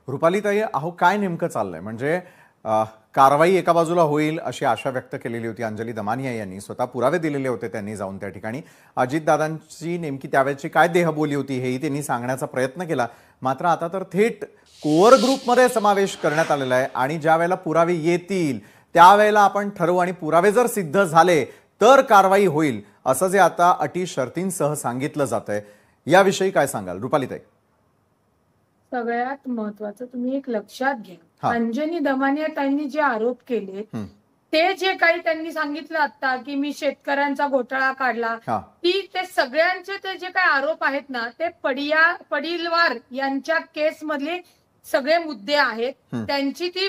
रुपालीताई, अहो काय नेमकं चाललंय? म्हणजे कारवाई एका बाजूला होईल अशी आशा व्यक्त केलेली होती अंजली दमानिया यांनी, स्वतः पुरावे दिलेले होते त्यांनी जाऊन त्या ठिकाणी. अजितदादांची नेमकी त्यावेळची काय देहबोली होती हेही त्यांनी सांगण्याचा प्रयत्न केला. मात्र आता तर थेट कोअर ग्रुपमध्ये समावेश करण्यात आलेला आहे आणि ज्या वेळेला पुरावे येतील त्यावेळेला आपण ठरवू आणि पुरावे जर सिद्ध झाले तर कारवाई होईल, असं जे आता अटी शर्तींसह सांगितलं जातंय. याविषयी काय सांगाल रुपालीताई? सगळ्यात महत्वाचं तुम्ही एक लक्षात घ्या, अंजनी दमानिया ताईंनी जे आरोप केले ते जे काही त्यांनी सांगितलं आता की मी शेतकऱ्यांचा घोटाळा काढला, ते सगळ्यांचे ते जे काही आरोप आहेत ना ते पडिलवार यांच्या केस मधले सगळे मुद्दे आहेत. त्यांची ती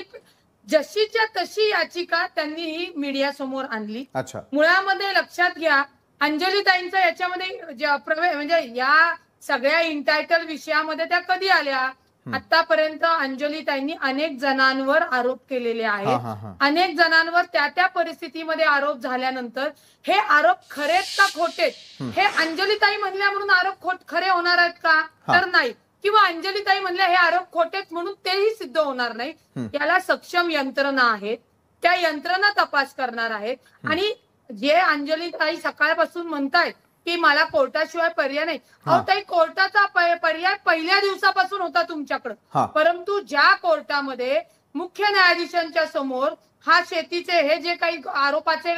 जशीच्या तशी याचिका त्यांनी ही मीडिया समोर आणली. मुळामध्ये लक्षात घ्या, अंजली ताईंचा याच्यामध्ये म्हणजे या सगळ्या इंटायटल विषयामध्ये त्या कधी आल्या? आतापर्यंत अंजली ताईंनी अनेक जणांवर आरोप केलेले आहेत. अनेक जणांवर त्या परिस्थितीमध्ये आरोप झाल्यानंतर हे आरोप खरेच का खोटेत हे अंजली ताई म्हणल्या म्हणून आरोप खरे होणार आहेत का? तर नाही. किंवा अंजली ताई म्हणल्या हे आरोप खोटेत म्हणून तेही सिद्ध होणार नाही. याला सक्षम यंत्रणा आहेत, त्या यंत्रणा तपास करणार आहेत. आणि जे अंजली ताई सकाळपासून म्हणतायत की मला कोर्टाशिवाय पर्याय नाही, अहो ताई कोर्टाचा पर्याय पहिल्या दिवसापासून होता तुमच्याकडे. परंतु ज्या कोर्टामध्ये मुख्य न्यायाधीशांच्या समोर हा शेतीचे हे जे काही आरोपाचे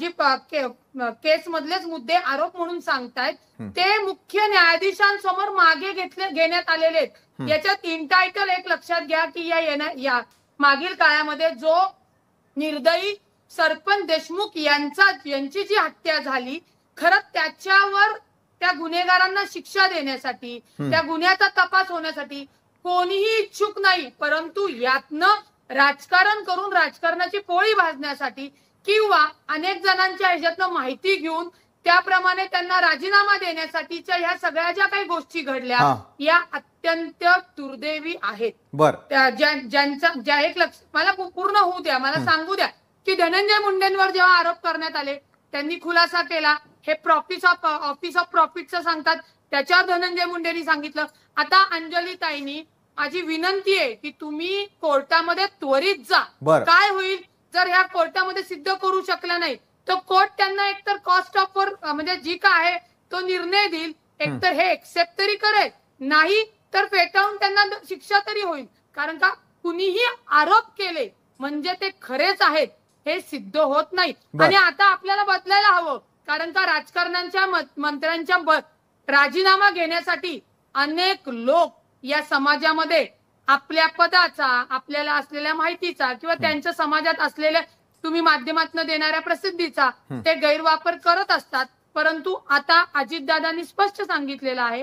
जी केस मधलेच मुद्दे आरोप म्हणून सांगतायत ते मुख्य न्यायाधीशांसमोर मागे घेण्यात आलेले आहेत. याच्यात इंटायटल एक लक्षात घ्या की या मागील काळामध्ये जो निर्दयी सरपंच देशमुख यांची जी हत्या झाली, खरं त्याच्यावर त्या गुन्हेगारांना शिक्षा देण्यासाठी, त्या गुन्ह्याचा तपास होण्यासाठी कोणीही इच्छुक नाही. परंतु यातनं राजकारण करून राजकारणाची पोळी भाजण्यासाठी किंवा अनेक जणांच्या ह्याच्यातनं माहिती घेऊन त्याप्रमाणे त्यांना राजीनामा देण्यासाठीच्या ह्या सगळ्या ज्या काही गोष्टी घडल्या या अत्यंत दुर्दैवी आहेत. ज्या एक लक्ष मला पूर्ण होऊ द्या, मला सांगू द्या की धनंजय मुंडेंवर जेव्हा आरोप करण्यात आले त्यांनी खुलासा केला, हे ऑफिस ऑफ प्रॉफिटचं सांगतात, त्याच्यावर धनंजय मुंडेंनी सांगितलं. आता अंजली ताईंनी माझी विनंती आहे की तुम्ही कोर्टामध्ये त्वरित जा. काय होईल जर ह्या कोर्टामध्ये सिद्ध करू शकला नाही तर कोर्ट त्यांना एकतर कॉस्ट ऑफ म्हणजे जी काय आहे तो निर्णय देईल, एकतर हे एक्सेप्ट तरी करेल, नाही तर फेटाळून त्यांना शिक्षा तरी होईल. कारण का कुणीही आरोप केले म्हणजे ते खरेच आहेत हे सिद्ध होत नाही. आणि आता आपल्याला बदलायला हवं, कारण का राजकारण्यांच्या मंत्र्यांच्या राजीनामा घेण्यासाठी अनेक लोक या समाजामध्ये आपल्या पदाचा, आपल्याला असलेल्या माहितीचा किंवा त्यांच्या समाजात असलेल्या तुम्ही माध्यमातून देणाऱ्या प्रसिद्धीचा ते गैरवापर करत असतात. परंतु आता अजितदादांनी स्पष्ट सांगितलेलं आहे,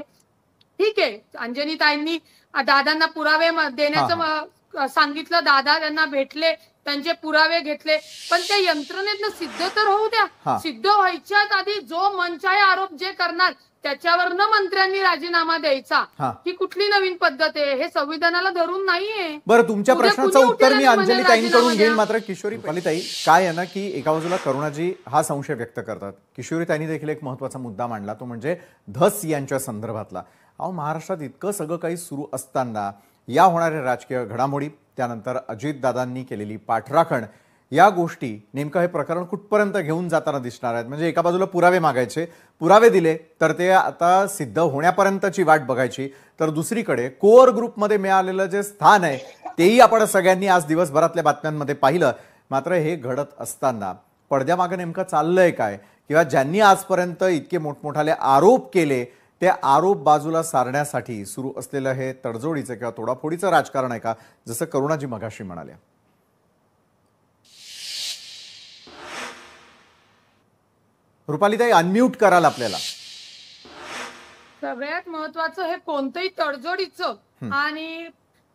ठीक आहे अंजनी ताईंनी दादांना पुरावे देण्याचं सांगितलं, दादा त्यांना भेटले, त्यांचे पुरावे घेतले, पण त्या यंत्रणेतनं सिद्ध तर होऊ द्या. सिद्ध व्हायच्याच आधी जो मनचाहे आरोप जे करणार त्याच्यावरनं मंत्र्यांनी राजीनामा द्यायचा, ही कुठली नवीन पद्धत आहे? हे संविधानाला धरून नाहीये. बरं, तुमच्या प्रश्नाचं उत्तर मी अंजली ताईंकडून घेईन. मात्र किशोरी ताई काय आहे ना की एका बाजूला करुणाजी हा संशय व्यक्त करतात, किशोरी ताईंनी देखील एक महत्वाचा मुद्दा मांडला, तो म्हणजे धस यांच्या संदर्भातला. अहो महाराष्ट्रात इतकं सगळं काही सुरू असताना या होणाऱ्या राजकीय घडामोडी, त्यानंतर अजितदादांनी केलेली पाठराखण, या गोष्टी नेमकं हे प्रकरण कुठपर्यंत घेऊन जाताना दिसणार आहेत? म्हणजे एका बाजूला पुरावे मागायचे, पुरावे दिले तर ते आता सिद्ध होण्यापर्यंतची वाट बघायची, तर दुसरीकडे कोअर ग्रुपमध्ये मिळालेलं जे स्थान आहे तेही आपण सगळ्यांनी आज दिवसभरातल्या बातम्यांमध्ये पाहिलं. मात्र हे घडत असताना पडद्यामागे नेमकं चाललंय काय, किंवा ज्यांनी आजपर्यंत इतके मोठमोठाले आरोप केले ते आरोप बाजूला सारण्यासाठी सुरू असलेलं हे तडजोडीचं किंवा तोडाफोडीचं राजकारण आहे का, जसं करुणाजी मगाशी म्हणाल्या? रुपालीताई अनम्यूट कराल आपल्याला. सगळ्यात महत्वाचं हे कोणतंही तडजोडीचं आणि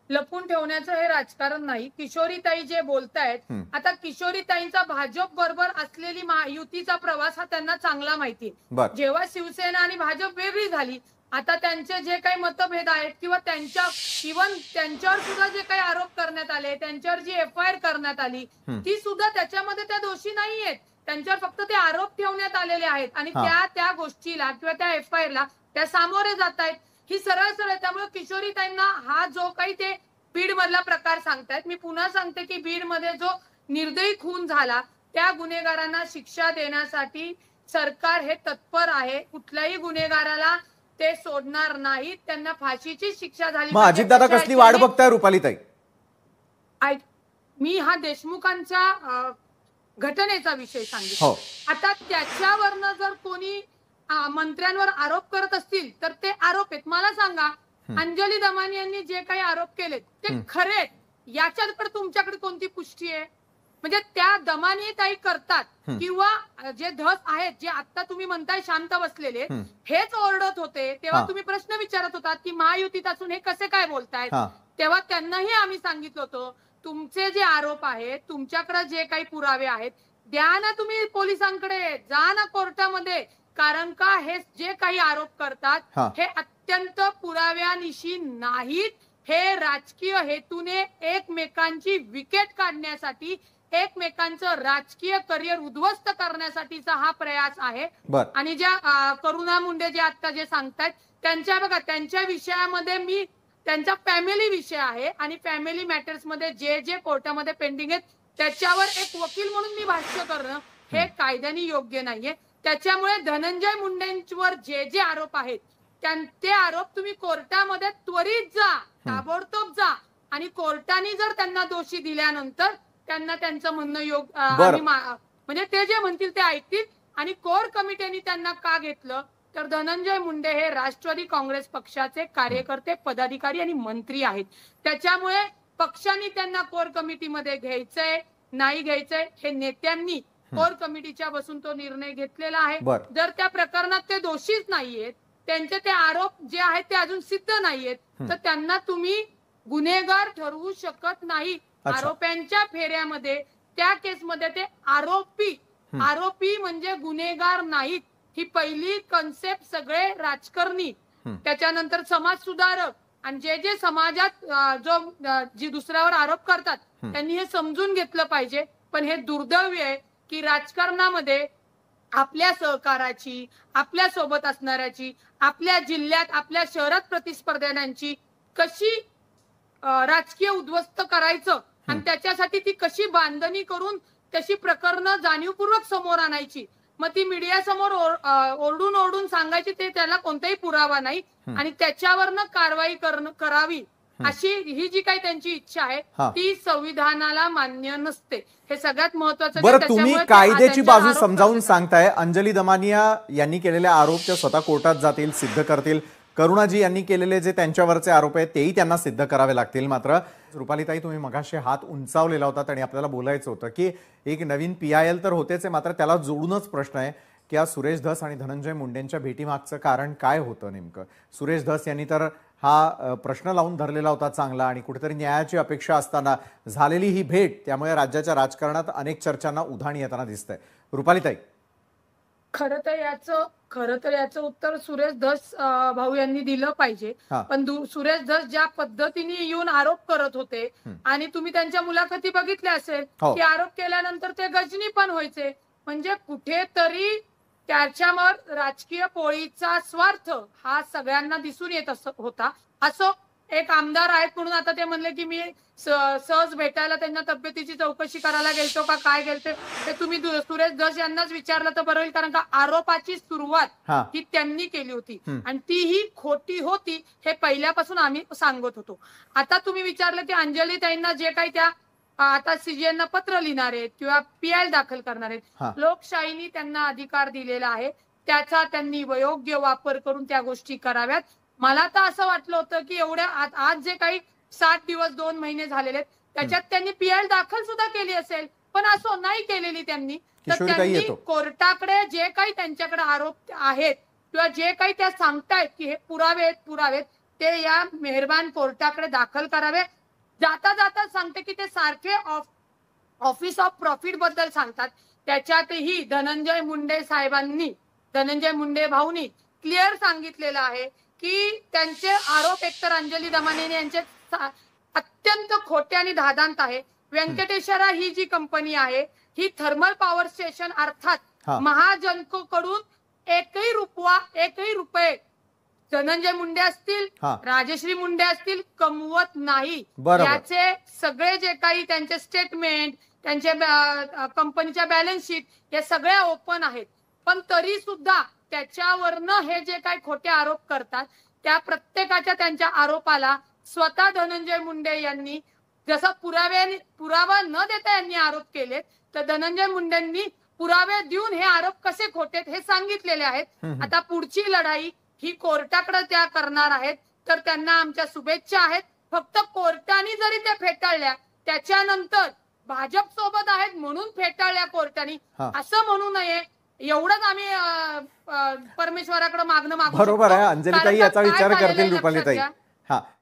लपून ठेवण्याचं हे राजकारण नाही. किशोरीताई जे बोलतायत, आता किशोरीताईंचा भाजप बरोबर असलेली युतीचा प्रवास हा त्यांना चांगला माहिती. जेव्हा शिवसेना आणि भाजप वेगळी झाली, आता त्यांचे जे काही मतभेद आहेत किंवा त्यांच्यावर सुद्धा जे काही आरोप करण्यात आले, त्यांच्यावर जी FIR करण्यात आली ती सुद्धा त्याच्यामध्ये त्या दोषी नाहीयेत. त्यांच्यावर फक्त ते आरोप ठेवण्यात आलेले आहेत आणि त्या गोष्टीला किंवा त्या FIR ला त्या सामोरे जात आहेत. ही सरळ सरळ. त्यामुळे किशोरीताईंना हा जो काही ते बीड मधला प्रकार सांगतायत. मी पुन्हा सांगते की बीड मध्ये जो निर्दयी खून झाला त्या गुन्हेगारांना शिक्षा देण्यासाठी सरकार हे तत्पर आहे. कुठल्याही गुन्हेगाराला ते सोडणार नाहीत. त्यांना फाशीची शिक्षा झाली मग अजितदादा कसली वाट बघताय रुपालीताई? मी हा देशमुखांच्या घटनेचा विषय सांगितला. आता त्याच्यावरनं जर कोणी मंत्र्यांवर आरोप करत असतील तर ते आरोप आहेत. मला सांगा, अंजली दमानी यांनी जे काही आरोप केलेत ते खरे आहेत, याच्याकडे तुमच्याकडे कोणती पुष्टी आहे? म्हणजे त्या दमानी ताई करतात किंवा जे धस आहेत, जे आता तुम्ही म्हणताय शांत बसलेले, हेच ओरडत होते तेव्हा तुम्ही प्रश्न विचारत होतात की महायुतीत असून हे कसे काय बोलतायत. तेव्हा त्यांनाही आम्ही सांगितलं होतं, तुमचे जे आरोप आहेत, तुमच्याकडे जे काही पुरावे आहेत, द्या ना तुम्ही पोलिसांकडे, जा ना कोर्टामध्ये. कारण का हे जे काही आरोप करतात हे अत्यंत पुराव्यानिशी नाहीत. हे राजकीय हेतूने एकमेकांची विकेट काढण्यासाठी, एकमेकांचं राजकीय करिअर उद्ध्वस्त करण्यासाठीचा हा प्रयास आहे. आणि ज्या करुणा मुंडे जे आता जे सांगतायत त्यांच्या बघा, त्यांच्या विषयामध्ये मी त्यांचा फॅमिली विषय आहे आणि फॅमिली मॅटर्स मध्ये जे जे कोर्टामध्ये पेंडिंग आहेत त्याच्यावर एक वकील म्हणून मी भाष्य करणं हे कायद्याने योग्य नाहीये. त्याच्यामुळे धनंजय मुंडेंवर जे जे आरोप आहेत ते आरोप तुम्ही कोर्टामध्ये त्वरित जा, ताबडतोब जा आणि कोर्टाने जर त्यांना दोषी दिल्यानंतर त्यांना त्यांचं म्हणणं योग्य म्हणजे ते जे म्हणतील ते ऐकतील. आणि कोर कमिटीने त्यांना का घेतलं तर धनंजय मुंडे हे राष्ट्रवादी काँग्रेस पक्षाचे कार्यकर्ते, पदाधिकारी आणि मंत्री आहेत. त्याच्यामुळे पक्षाने त्यांना कोर कमिटीमध्ये घ्यायचंय नाही घ्यायचंय हे नेत्यांनी कोर कमिटीच्या बसून तो निर्णय घेतलेला आहे. जर त्या प्रकरणात ते दोषीच नाहीयेत, त्यांचे ते आरोप जे आहेत ते अजून सिद्ध नाहीयेत, तर त्यांना तुम्ही गुन्हेगार ठरवू शकत नाही. आरोप्यांच्या फेऱ्यामध्ये त्या केसमध्ये ते आरोपी म्हणजे गुन्हेगार नाहीत. ही पहिली कन्सेप्ट सगळे राजकारणी, त्याच्यानंतर समाज सुधारक आणि जे जे समाजात जी दुसऱ्यावर आरोप करतात त्यांनी हे समजून घेतलं पाहिजे. पण हे दुर्दैवी आहे की राजकारणामध्ये आपल्या सहकाराची, आपल्या सोबत असणाऱ्याची, आपल्या जिल्ह्यात, आपल्या शहरात प्रतिस्पर्ध्यांची कशी राजकीय उद्ध्वस्त करायचं आणि त्याच्यासाठी ती कशी बांधणी करून तशी प्रकरणं जाणीवपूर्वक समोर आणायची, मग ती मीडिया समोर ओरडून ओरडून सांगायची, ते त्याला कोणताही पुरावा नाही आणि त्याच्यावरनं कारवाई करावी अशी ही जी काही त्यांची इच्छा आहे ती संविधानाला मान्य नसते. हे सगळ्यात महत्वाचं. बरं, तुम्ही कायद्याची बाजू समजावून सांगताय. अंजली दमानिया यांनी केलेले आरोप त्या स्वतः कोर्टात जातील, सिद्ध करतील. करुणाजी यांनी केलेले जे त्यांच्यावरचे आरोप आहेत तेही त्यांना सिद्ध करावे लागतील. मात्र रुपालीताई, तुम्ही मगाशी हात उंचावलेला होता आणि आपल्याला बोलायचं होतं की एक नवीन PIL तर होतेच आहे, मात्र त्याला जोडूनच प्रश्न आहे की आज सुरेश धस आणि धनंजय मुंडेंच्या भेटीमागचं कारण काय होतं नेमकं. सुरेश धस यांनी तर हा प्रश्न लावून धरलेला होता चांगला आणि कुठेतरी न्यायाची अपेक्षा असताना झालेली ही भेट, त्यामुळे राज्याच्या राजकारणात अनेक चर्चांना उधाण येताना दिसतंय. रुपालीताई, खरं तर याचं उत्तर सुरेश धस भाऊ यांनी दिलं पाहिजे. पण सुरेश धस ज्या पद्धतीने येऊन आरोप करत होते आणि तुम्ही त्यांच्या मुलाखती बघितल्या असेल की आरोप केल्यानंतर ते गजनी पण व्हायचे, म्हणजे कुठेतरी त्याच्यावर राजकीय पोळीचा स्वार्थ हा सगळ्यांना दिसून येत होता. असो, एक आमदार आहेत म्हणून आता ते म्हणले की मी सहज भेटायला त्यांना तब्येतीची चौकशी करायला गेलतो का काय गेलते ते तुम्ही सुरेश धस यांनाच विचारलं तर बरं होईल. कारण का आरोपाची सुरुवात ही त्यांनी केली होती आणि तीही खोटी होती हे पहिल्यापासून आम्ही सांगत होतो. आता तुम्ही विचारलं की अंजली ताईंना जे काही त्या आता CJN पत्र लिहिणार आहेत किंवा PIL दाखल करणार आहेत, लोकशाहीने त्यांना अधिकार दिलेला आहे, त्याचा त्यांनी योग्य वापर करून त्या गोष्टी कराव्यात. मला तर असं वाटलं होतं की एवढ्या आज जे काही 7 दिवस 2 महिने झालेले आहेत त्याच्यात त्यांनी PIL दाखल सुद्धा केली असेल, पण असो नाही केलेली त्यांनी. तर त्यांनी कोर्टाकडे जे काही त्यांच्याकडे आरोप आहेत किंवा जे काही त्या सांगतायत की हे पुरावे ते या मेहरबान कोर्टाकडे दाखल करावे. जाता जाता सांगते की ते सारखे ऑफिस ऑफ प्रॉफिट बद्दल सांगतात. त्याच्यातही धनंजय मुंडे भाऊनी क्लिअर सांगितलेलं आहे की त्यांचे आरोप एकतर अंजली दमानिया यांचे अत्यंत खोटे आणि धादांत आहे. व्यंकटेश्वरा ही जी कंपनी आहे ही थर्मल पॉवर स्टेशन अर्थात महाजनको कडून एकही रुपये धनंजय मुंडे असतील, हा. राजश्री मुंडे असतील, कमवत नाही. बरोबर. याचे सगळे जे काही त्यांचे स्टेटमेंट, त्यांचे कंपनीच्या बॅलन्स शीट हे सगळे ओपन आहेत. पण तरी सुद्धा त्याच्यावरनं हे जे काही खोटे आरोप करतात त्या प्रत्येकाच्या त्यांच्या आरोपाला स्वतः धनंजय मुंडे यांनी जसं पुरावा न देता यांनी आरोप केलेत, तर धनंजय मुंडेंनी पुरावे देऊन हे आरोप कसे खोटेत हे सांगितलेले आहेत. आता पुढची लढाई ही कोर्टाकडे त्या करणार आहेत, तर त्यांना आमच्या शुभेच्छा आहेत. फक्त कोर्टाने जरी ते फेटाळल्या, त्याच्यानंतर भाजप सोबत आहेत म्हणून फेटाळल्या कोर्टाने असं म्हणू नये. एवढंच आम्ही परमेश्वराकडे मागणं मागू. बरोबर आहे अंजलीताई, याचा विचार करतील रुपालीताई. हा